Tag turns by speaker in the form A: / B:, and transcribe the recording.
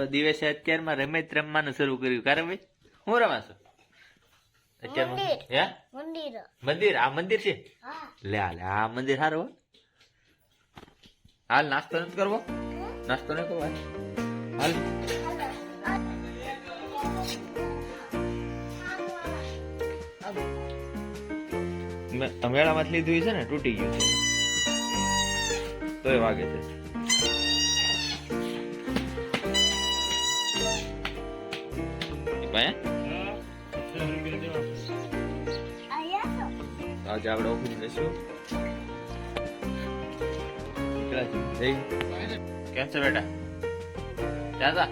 A: દિવસે અત્યારમાં રમત રમવાનું શરૂ કર્યું કારણ ભાઈ હું રમાશો અત્યારમાં હે મંદિર આ મંદિર છે લે આ મંદિર સારું હાલ નાસ્તો નથી કરવો નાસ્તો નહીં કરવો હાલ મેળામાં લીધું છે ને તૂટી ગયું છે તોય વાગે છે આજે આપણે ઓફિસ લઈશું કેમ છે બેટા ચાતા